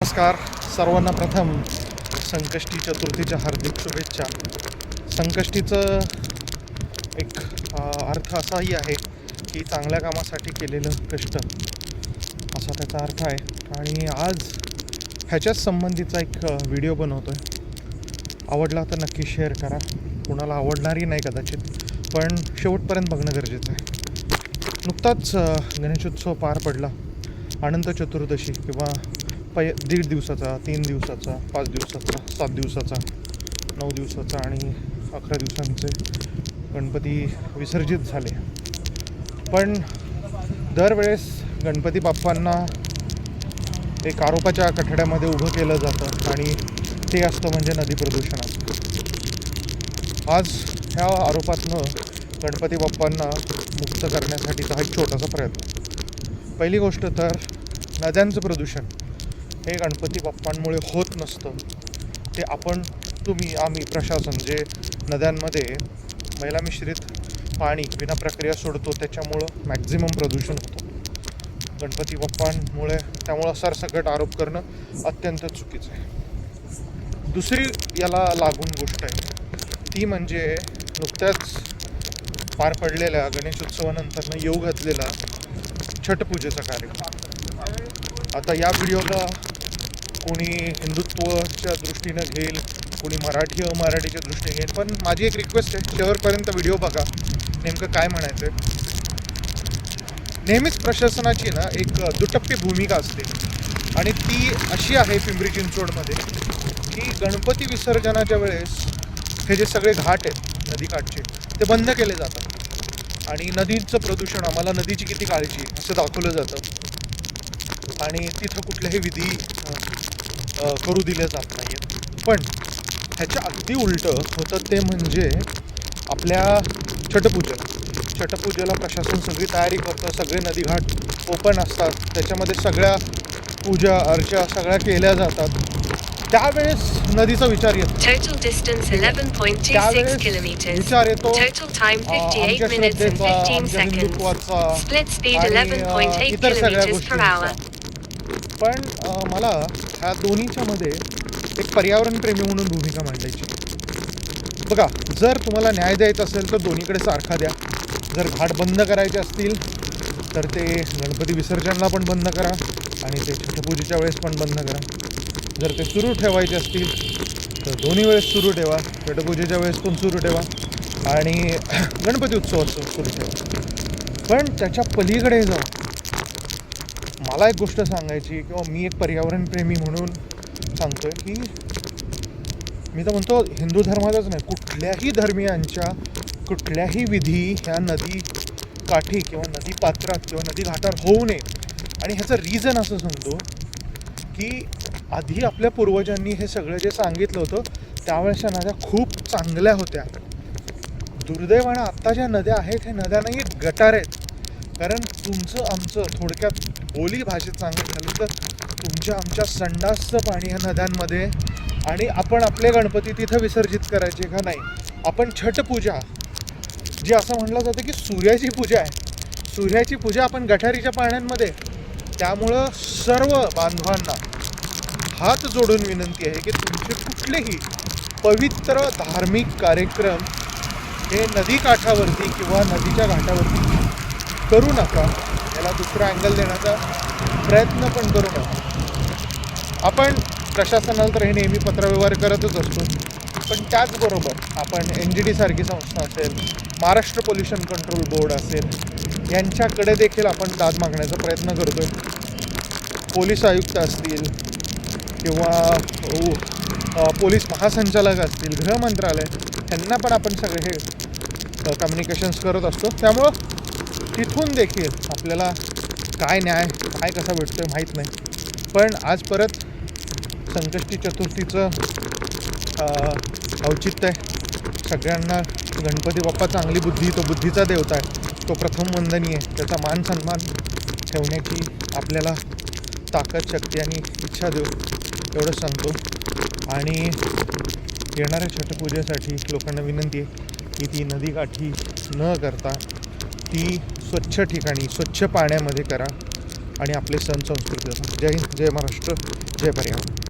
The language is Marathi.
नमस्कार सर्वांना. प्रथम संकष्टी चतुर्थीच्या हार्दिक शुभेच्छा. संकष्टीचं एक अर्थ असाही आहे की चांगल्या कामासाठी केलेलं कष्ट, असा त्याचा अर्थ आहे. आणि आज ह्याच्याच संबंधीचा एक व्हिडिओ बनवतो आहे. आवडला तर नक्की शेअर करा. कोणाला आवडणारही नाही कदाचित, पण शेवटपर्यंत बघणं गरजेचं आहे. नुकताच गणेशोत्सव पार पडला. अनंत चतुर्दशी किंवा 1.5 दिवसाचा, 3 दिवसाचा, 5 दिवसाचा, 7 दिवसाचा, 9 दिवसाचा आणि 11 दिवसांचे गणपती विसर्जित झाले. पण दरवेळेस गणपती बाप्पांना एक आरोपाच्या कठड्यामध्ये उभं केलं जातं आणि ते असतं म्हणजे नदी प्रदूषणाचं. आज ह्या आरोपातनं गणपती बाप्पांना मुक्त करण्यासाठीचा एक छोटासा प्रयत्न. पहिली गोष्ट तर नद्यांचं प्रदूषण हे गणपती बाप्पांमुळे होत नसतं. ते आपण, तुम्ही, आम्ही, प्रशासन जे नद्यांमध्ये मैला मिश्रित पाणी विना प्रक्रिया सोडतो त्याच्यामुळं मॅक्झिमम प्रदूषण होतं गणपती बाप्पांमुळे. त्यामुळं सरसकट आरोप करणं अत्यंत चुकीचं आहे. दुसरी याला लागून गोष्ट आहे ती म्हणजे नुकत्याच पार पडलेल्या गणेशोत्सवानंतरनं येऊ घातलेला छटपूजेचा कार्यक्रम. आता या व्हिडिओला कोणी हिंदुत्वाच्या दृष्टीनं घेईल, कोणी मराठी अमराठीच्या दृष्टीने घेईल, पण माझी एक रिक्वेस्ट आहे, शेवटपर्यंत व्हिडिओ बघा. नेमकं काय म्हणायचं आहे. नेहमीच प्रशासनाची ना एक दुटप्पी भूमिका असते आणि ती अशी आहे पिंपरी चिंचवडमध्ये की गणपती विसर्जनाच्या वेळेस हे जे सगळे घाट आहेत नदीकाठचे ते बंद केले जातात आणि नदीचं प्रदूषण, आम्हाला नदीची किती काळजी असं दाखवलं जातं आणि तिथं कुठलेही विधी करू दिले जात नाही आहेत. पण ह्याच्या अगदी उलटं होतं ते म्हणजे आपल्या छटपूजेला प्रशासन सगळी तयारी करतं. सगळे नदीघाट ओपन असतात, त्याच्यामध्ये सगळ्या पूजा अर्चा सगळ्या केल्या जातात. त्यावेळेस नदीचा विचार येतो. विचार येतो आमच्या श्रद्धेचा, आमच्या हिंदुत्वाचा आणि इतर सगळ्या गोष्टींचा. पण मला ह्या दोन्हीच्या मध्ये एक पर्यावरणप्रेमी म्हणून भूमिका मांडायची. बघा, जर तुम्हाला न्याय द्यायचा असेल तर दोन्हीकडे सारखा द्या. जर घाट बंद करायचे असतील तर ते गणपती विसर्जनला पण बंद करा आणि ते छटपूजेच्या वेळेस पण बंद करा. जर ते सुरू ठेवायचे असतील तर दोन्ही वेळेस सुरू ठेवा. छटपूजेच्या वेळेस पण सुरू ठेवा आणि गणपती उत्सवात सुरू ठेवा. पण त्याच्या पलीकडे जाऊ मला एक गोष्ट सांगायची, किंवा मी एक पर्यावरणप्रेमी म्हणून सांगतोय की मी तर म्हणतो हिंदू धर्मातच नाही, कुठल्याही धर्मियांच्या कुठल्याही विधी ह्या नदी काठी किंवा नदी पात्रात किंवा नदी घाटावर होऊ नये. आणि ह्याचं रिझन असं सांगतो की आधी आपल्या पूर्वजांनी हे सगळं जे सांगितलं होतं त्यावेळेसच्या नद्या खूप चांगल्या होत्या. दुर्दैवानं आत्ता ज्या नद्या आहेत हे नद्या नाही, गटार आहेत. कारण तुमचं आमचं, थोडक्यात बोली भाषेत सांगत झालं तर तुमच्या आमच्या संडासचं पाणी ह्या नद्यांमध्ये, आणि आपण आपले गणपती तिथं विसर्जित करायचे का नाही. आपण छटपूजा जी असं म्हटलं जातं की सूर्याची पूजा आहे, सूर्याची पूजा आपण गटारीच्या पाण्यांमध्ये. त्यामुळं सर्व बांधवांना हात जोडून विनंती आहे की तुमचे कुठलेही पवित्र धार्मिक कार्यक्रम हे नदीकाठावरती किंवा नदीच्या घाटावरती करू नका. याला दुसरा अँगल देण्याचा प्रयत्न पण करू नका. आपण प्रशासनाला तर हे नेहमी पत्रव्यवहार करतच असतो, पण त्याचबरोबर आपण NGT सारखी संस्था असेल, महाराष्ट्र पोल्युशन कंट्रोल बोर्ड असेल, यांच्याकडे देखील आपण दाद मागण्याचा प्रयत्न करतो आहे. पोलीस आयुक्त असतील किंवा पोलीस महासंचालक असतील, गृहमंत्रालय, यांना पण आपण सगळे हे कम्युनिकेशन्स करत असतो. त्यामुळं तिथून देखील आपल्याला काय न्याय, काय कसा भेटतो आहे माहीत नाही. पण आज परत संकष्टी चतुर्थीचं औचित्य आहे. सगळ्यांना गणपती बाप्पा चांगली बुद्धी, तो बुद्धीचा देवता आहे, तो प्रथम वंदनीय आहे. त्याचा मान सन्मान ठेवण्याची आपल्याला ताकद, शक्ती आणि इच्छा देऊ, एवढंच सांगतो. आणि येणाऱ्या छटपूजेसाठी लोकांना विनंती आहे की ती नदीकाठी न करता ती स्वच्छ ठिकाणी स्वच्छ पाण्यामध्ये करा आणि आपले सण संस्कृती. जय हिंद, जय महाराष्ट्र. जय पर्यावरण.